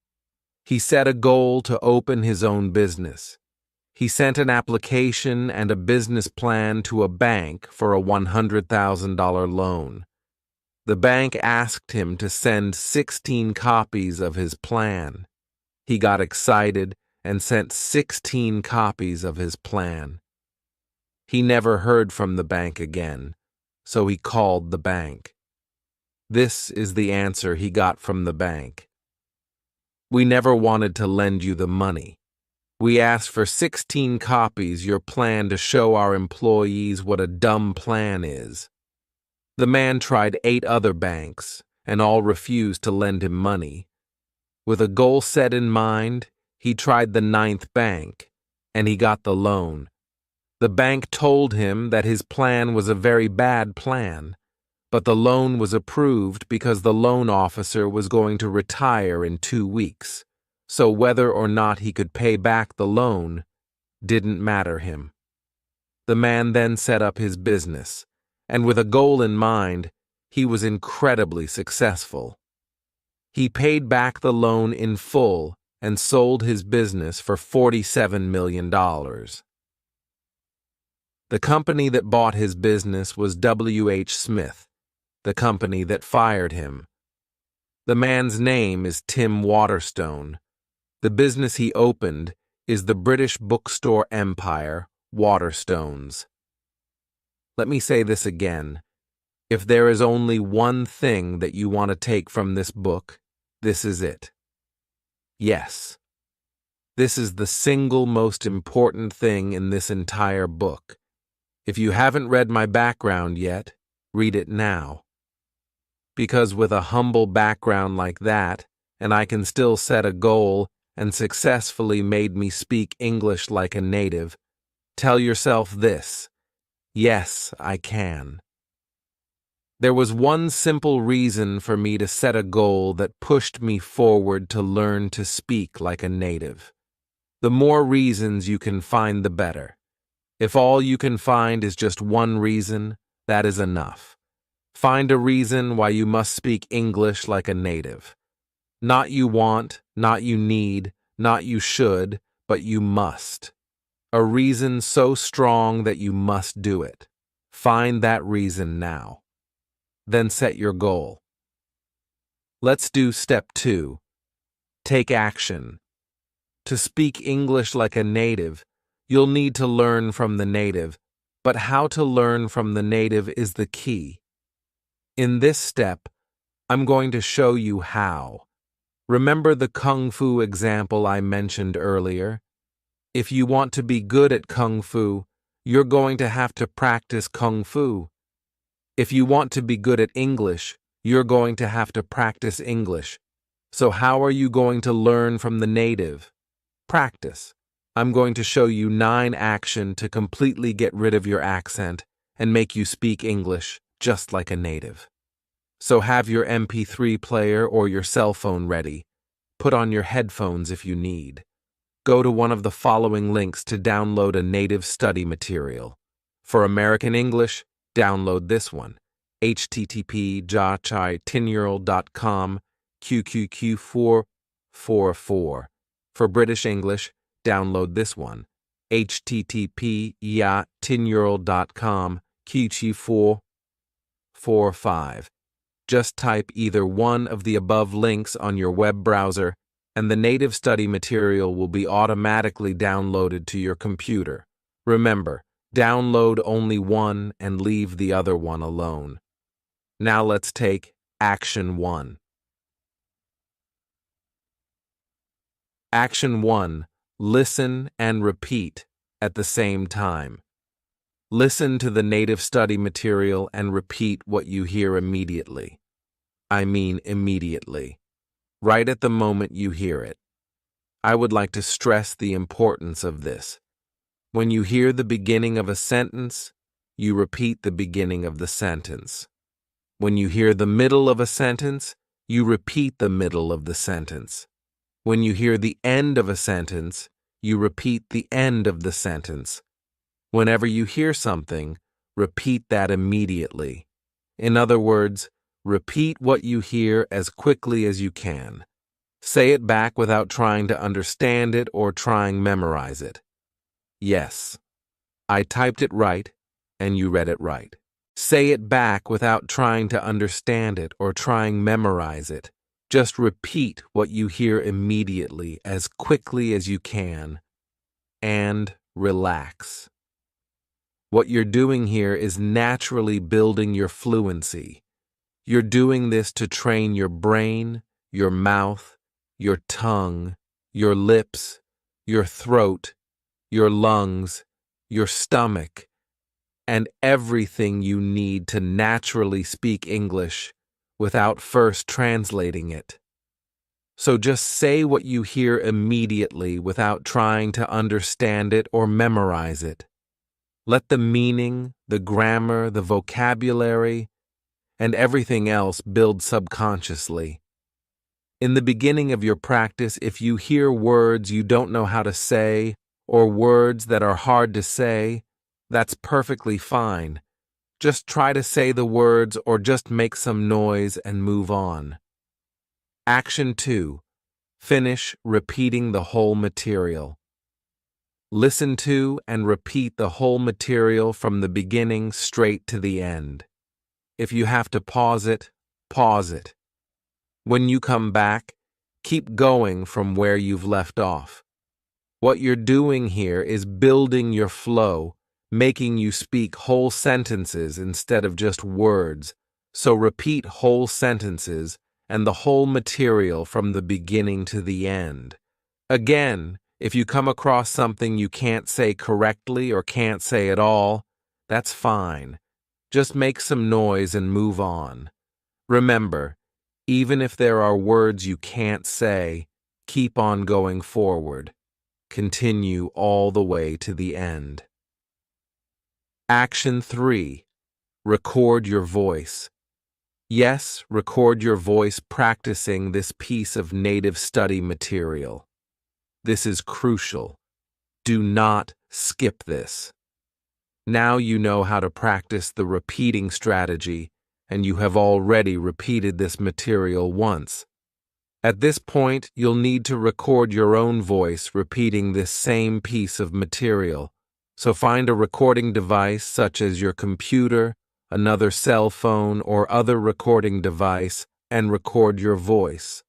He set a goal to open his own business. He sent an application and a business plan to a bank for a $100,000 loan. The bank asked him to send 16 copies of his plan. He got excited and sent 16 copies of his plan. He never heard from the bank again, so he called the bank. This is the answer he got from the bank. We never wanted to lend you the money. We asked for 16 copies your plan to show our employees what a dumb plan is. The man tried 8 other banks, and all refused to lend him money. With a goal set in mind, he tried the 9th bank, and he got the loan. The bank told him that his plan was a very bad plan, but the loan was approved because the loan officer was going to retire in 2 weeks, so whether or not he could pay back the loan didn't matter him. The man then set up his business, and with a goal in mind, he was incredibly successful. He paid back the loan in full and sold his business for $47 million. The company that bought his business was W.H. Smith, the company that fired him. The man's name is Tim Waterstone. The business he opened is the British bookstore empire, Waterstones. Let me say this again. If there is only one thing that you want to take from this book, this is it. Yes, this is the single most important thing in this entire book. If you haven't read my background yet, read it now. Because with a humble background like that, and I can still set a goal and successfully made me speak English like a native, tell yourself this: yes, I can. There was one simple reason for me to set a goal that pushed me forward to learn to speak like a native. The more reasons you can find, the better. If all you can find is just one reason, that is enough. Find a reason why you must speak English like a native. Not you want, not you need, not you should, but you must. A reason so strong that you must do it. Find that reason now. Then set your goal. Let's do step 2. Take action. To speak English like a native, you'll need to learn from the native, but how to learn from the native is the key. In this step, I'm going to show you how. Remember the Kung Fu example I mentioned earlier? If you want to be good at Kung Fu, you're going to have to practice Kung Fu. If you want to be good at English, you're going to have to practice English. So how are you going to learn from the native? Practice. I'm going to show you 9 actions to completely get rid of your accent and make you speak English just like a native. So have your MP3 player or your cell phone ready. Put on your headphones if you need. Go to one of the following links to download a native study material. For American English, download this one, http://10yearold.com QQQ444. For British English, download this one, http://10yearold.com QQ445. Just type either one of the above links on your web browser, and the native study material will be automatically downloaded to your computer. Remember, download only one and leave the other one alone. Now let's take Action 1. Action 1. Listen and repeat at the same time. Listen to the native study material and repeat what you hear immediately. I mean immediately. Right at the moment you hear it. I would like to stress the importance of this. When you hear the beginning of a sentence, you repeat the beginning of the sentence. When you hear the middle of a sentence, you repeat the middle of the sentence. When you hear the end of a sentence, you repeat the end of the sentence. Whenever you hear something, repeat that immediately. In other words, repeat what you hear as quickly as you can. Say it back without trying to understand it or trying memorize it. Yes, I typed it right, and you read it right. Say it back without trying to understand it or trying memorize it. Just repeat what you hear immediately as quickly as you can, and relax. What you're doing here is naturally building your fluency. You're doing this to train your brain, your mouth, your tongue, your lips, your throat, your lungs, your stomach, and everything you need to naturally speak English without first translating it. So just say what you hear immediately without trying to understand it or memorize it. Let the meaning, the grammar, the vocabulary, and everything else build subconsciously. In the beginning of your practice, if you hear words you don't know how to say or words that are hard to say, That's perfectly fine. Just try to say the words or just make some noise and move on. Action 2. Finish repeating the whole material. Listen to and repeat the whole material from the beginning straight to the end. If you have to pause it, pause it. When you come back, keep going from where you've left off. What you're doing here is building your flow, making you speak whole sentences instead of just words. So repeat whole sentences and the whole material from the beginning to the end. Again, if you come across something you can't say correctly or can't say at all, that's fine. Just make some noise and move on. Remember, even if there are words you can't say, keep on going forward. Continue all the way to the end. Action 3. Record your voice. Yes, record your voice practicing this piece of native study material. This is crucial. Do not skip this. Now you know how to practice the repeating strategy, and you have already repeated this material once. At this point, you'll need to record your own voice repeating this same piece of material. So find a recording device such as your computer, another cell phone, or other recording device and record your voice.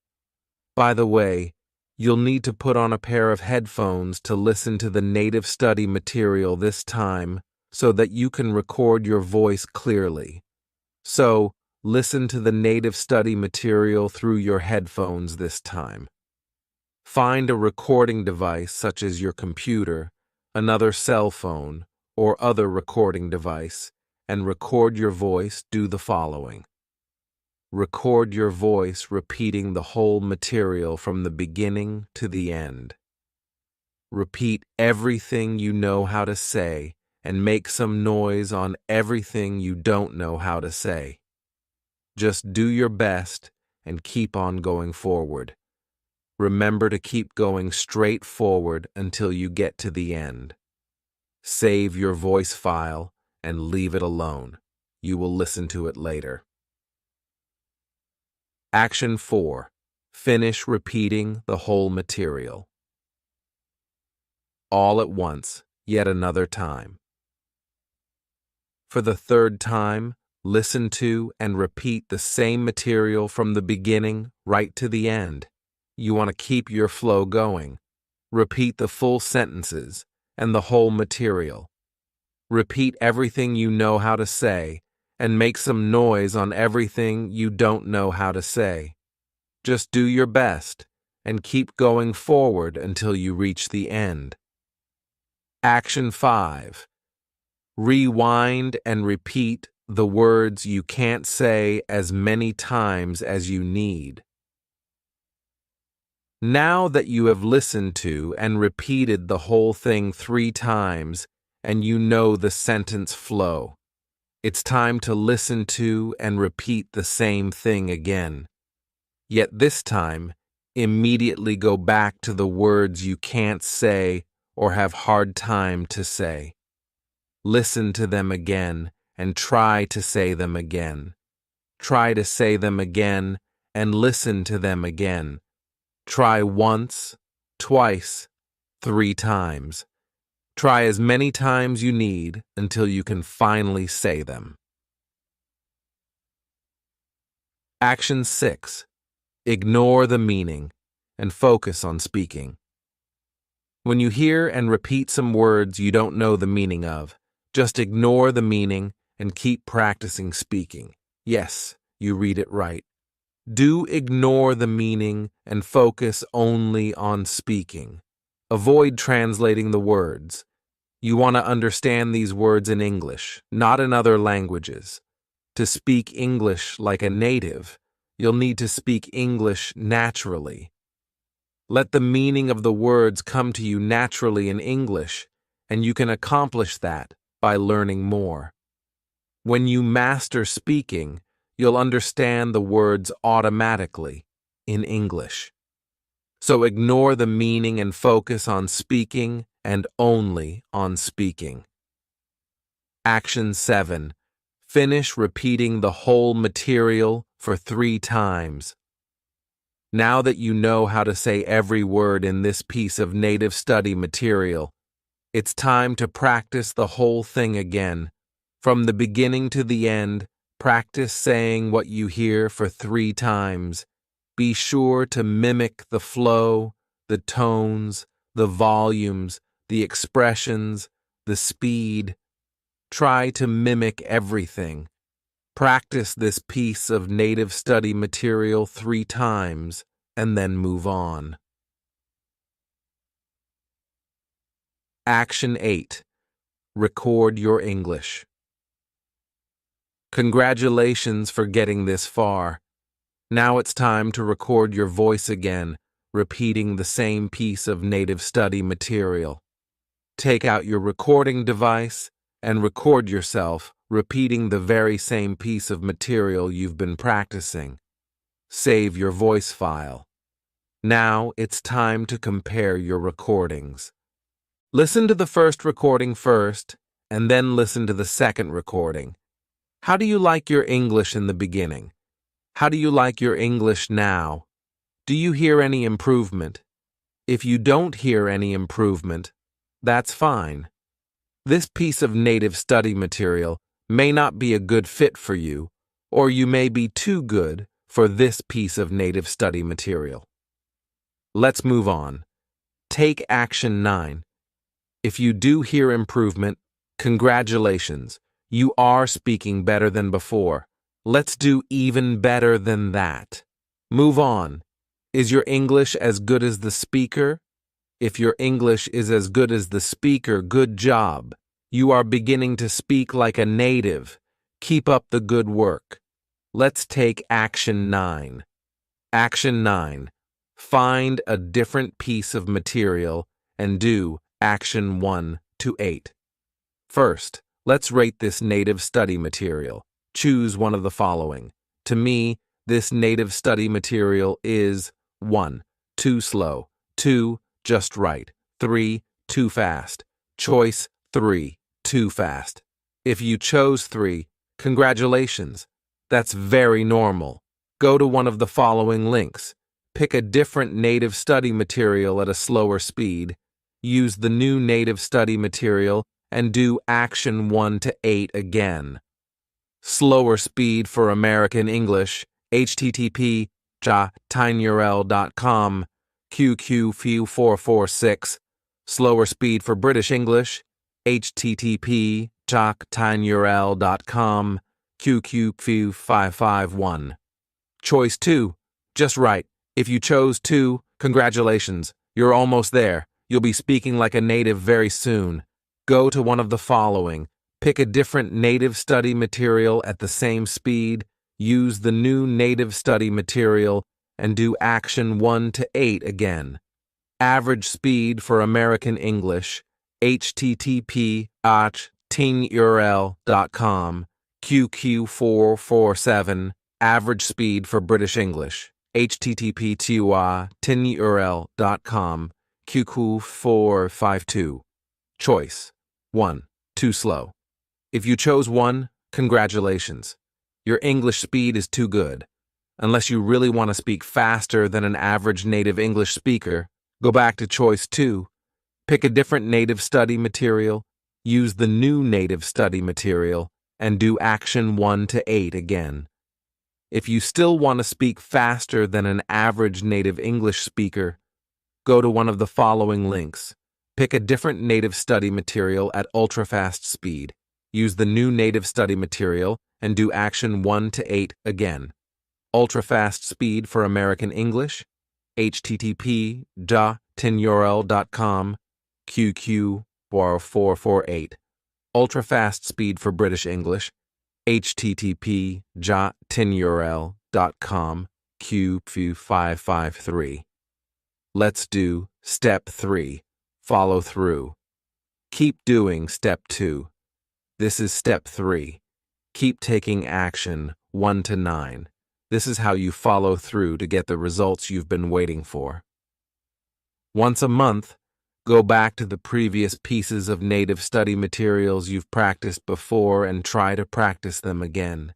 By the way, you'll need to put on a pair of headphones to listen to the native study material this time so that you can record your voice clearly. So, listen to the native study material through your headphones this time. Find a recording device such as your computer, another cell phone, or other recording device, and record your voice. Do the following. Record your voice repeating the whole material from the beginning to the end. Repeat everything you know how to say and make some noise on everything you don't know how to say. Just do your best and keep on going forward. Remember to keep going straight forward until you get to the end. Save your voice file and leave it alone. You will listen to it later. Action 4. Finish repeating the whole material. All at once, yet another time. For the third time, listen to and repeat the same material from the beginning right to the end. You want to keep your flow going. Repeat the full sentences and the whole material. Repeat everything you know how to say and make some noise on everything you don't know how to say. Just do your best and keep going forward until you reach the end. Action 5. Rewind and repeat the words you can't say as many times as you need. Now that you have listened to and repeated the whole thing 3 times and you know the sentence flow, it's time to listen to and repeat the same thing again. Yet this time, immediately go back to the words you can't say or have hard time to say. Listen to them again and try to say them again. Try to say them again and listen to them again. Try once, twice, 3 times. Try as many times you need until you can finally say them. Action 6. Ignore the meaning and focus on speaking. When you hear and repeat some words you don't know the meaning of, just ignore the meaning and keep practicing speaking. Yes, you read it right. Do ignore the meaning and focus only on speaking. Avoid translating the words. You want to understand these words in English, not in other languages. To speak English like a native, you'll need to speak English naturally. Let the meaning of the words come to you naturally in English, and you can accomplish that by learning more. When you master speaking, you'll understand the words automatically in English. So ignore the meaning and focus on speaking and only on speaking. Action 7. Finish repeating the whole material for 3 times. Now that you know how to say every word in this piece of native study material, it's time to practice the whole thing again. From the beginning to the end, practice saying what you hear for 3 times. Be sure to mimic the flow, the tones, the volumes, the expressions, the speed. Try to mimic everything. Practice this piece of native study material 3 times and then move on. Action 8. Record your English. Congratulations for getting this far. Now it's time to record your voice again, repeating the same piece of native study material. Take out your recording device and record yourself repeating the very same piece of material you've been practicing. Save your voice file. Now it's time to compare your recordings. Listen to the first recording first, and then listen to the second recording. How do you like your English in the beginning? How do you like your English now? Do you hear any improvement? If you don't hear any improvement, that's fine. This piece of native study material may not be a good fit for you, or you may be too good for this piece of native study material. Let's move on. Take action 9. If you do hear improvement, congratulations. You are speaking better than before. Let's do even better than that. Move on. Is your English as good as the speaker? If your English is as good as the speaker, good job. You are beginning to speak like a native. Keep up the good work. Let's take action 9. Action 9. Find a different piece of material and do action 1 to 8. First, let's rate this native study material. Choose one of the following. To me, this native study material is 1. Too slow. 2. Just right. 3. Too fast. Choice 3. Too fast. If you chose 3, congratulations. That's very normal. Go to one of the following links. Pick a different native study material at a slower speed. Use the new native study material and do action 1 to 8 again. Slower speed for American English, http://tinyurl.com, QQ446. Slower speed for British English, http://tinyurl.com, QQ551. Choice 2, just right. If you chose 2, congratulations. You're almost there. You'll be speaking like a native very soon. Go to one of the following. Pick a different native study material at the same speed. Use the new native study material and do action 1 to 8 again. Average speed for American English, http://tinyurl.com, QQ447. Average speed for British English, http://tinyurl.com, QQ452. Choice 1. Too slow. If you chose 1, congratulations. Your English speed is too good. Unless you really want to speak faster than an average native English speaker, go back to choice 2. Pick a different native study material, use the new native study material, and do action 1 to 8 again. If you still want to speak faster than an average native English speaker, go to one of the following links. Pick a different native study material at ultra-fast speed. Use the new native study material and do action 1 to 8 again. Ultra-fast speed for American English, http://tinyurl.com, QQ448. Ultra-fast speed for British English, http://tinyurl.com, QQ553. Let's do step 3. Follow through. Keep doing step 2. This is step 3. Keep taking action 1 to 9. This is how you follow through to get the results you've been waiting for. Once a month, Go back to the previous pieces of native study materials you've practiced before and try to practice them again.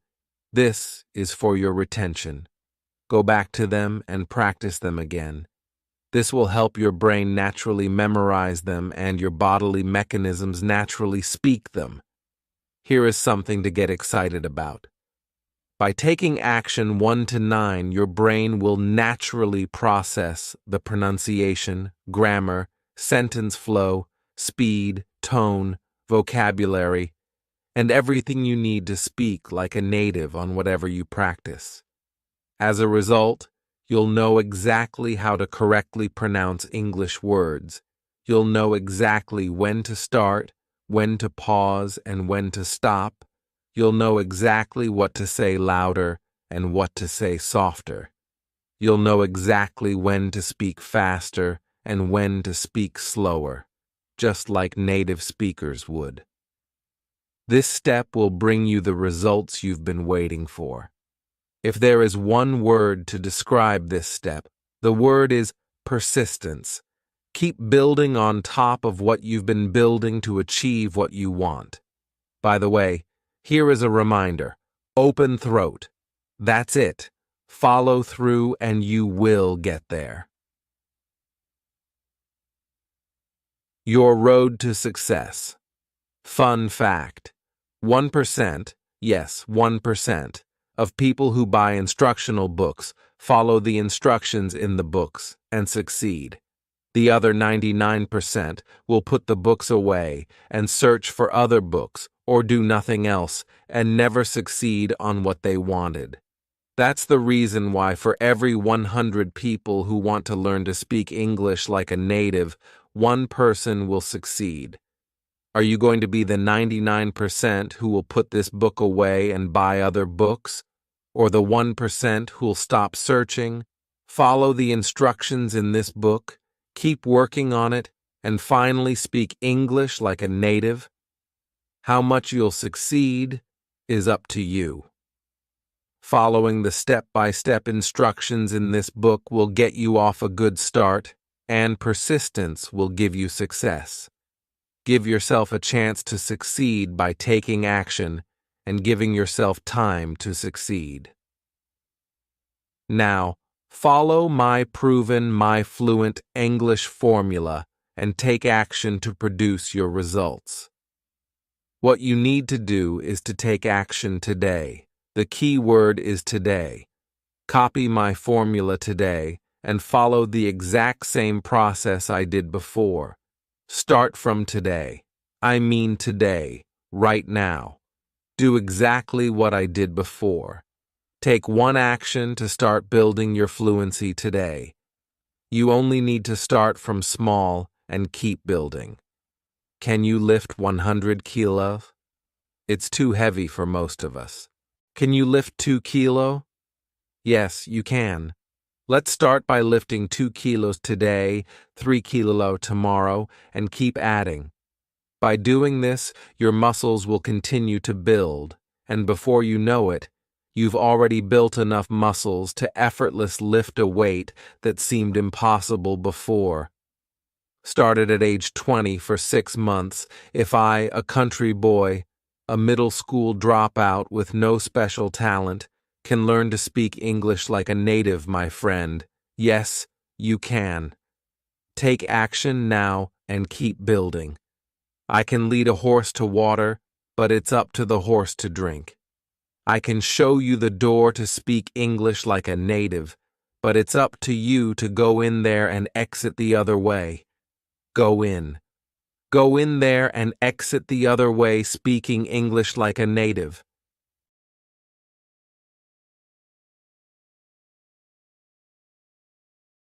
This is for your retention. Go back to them and practice them again. This will help your brain naturally memorize them and your bodily mechanisms naturally speak them. Here is something to get excited about. By taking action 1 to 9, your brain will naturally process the pronunciation, grammar, sentence flow, speed, tone, vocabulary, and everything you need to speak like a native on whatever you practice. As a result, you'll know exactly how to correctly pronounce English words. You'll know exactly when to start, when to pause, and when to stop. You'll know exactly what to say louder and what to say softer. You'll know exactly when to speak faster and when to speak slower, just like native speakers would. This step will bring you the results you've been waiting for. If there is one word to describe this step, the word is persistence. Keep building on top of what you've been building to achieve what you want. By the way, here is a reminder. Open throat. That's it. Follow through and you will get there. Your road to success. Fun fact. 1%, yes, 1%, of people who buy instructional books follow the instructions in the books and succeed. The other 99% will put the books away and search for other books or do nothing else and never succeed on what they wanted. That's the reason why for every 100 people who want to learn to speak English like a native, one person will succeed. Are you going to be the 99% who will put this book away and buy other books? Or the 1% who'll stop searching, follow the instructions in this book, keep working on it, and finally speak English like a native? How much you'll succeed is up to you. Following the step-by-step instructions in this book will get you off a good start, and persistence will give you success. Give yourself a chance to succeed by taking action and giving yourself time to succeed. Now, follow my proven, my fluent English formula and take action to produce your results. What you need to do is to take action today. The key word is today. Copy my formula today and follow the exact same process I did before. Start from today. I mean today, right now. Do exactly what I did before. Take one action to start building your fluency today. You only need to start from small and keep building. Can you lift 100 kilos? It's too heavy for most of us. Can you lift 2 kilos? Yes, you can. Let's start by lifting 2 kilos today, 3 kilos tomorrow, and keep adding. By doing this, your muscles will continue to build, and before you know it, you've already built enough muscles to effortlessly lift a weight that seemed impossible before. Started at age 20 for 6 months, if I, a country boy, a middle school dropout with no special talent, can learn to speak English like a native, my friend. Yes, you can. Take action now and keep building. I can lead a horse to water, but it's up to the horse to drink. I can show you the door to speak English like a native, but it's up to you to go in there and exit the other way. Go in. Go in there and exit the other way speaking English like a native.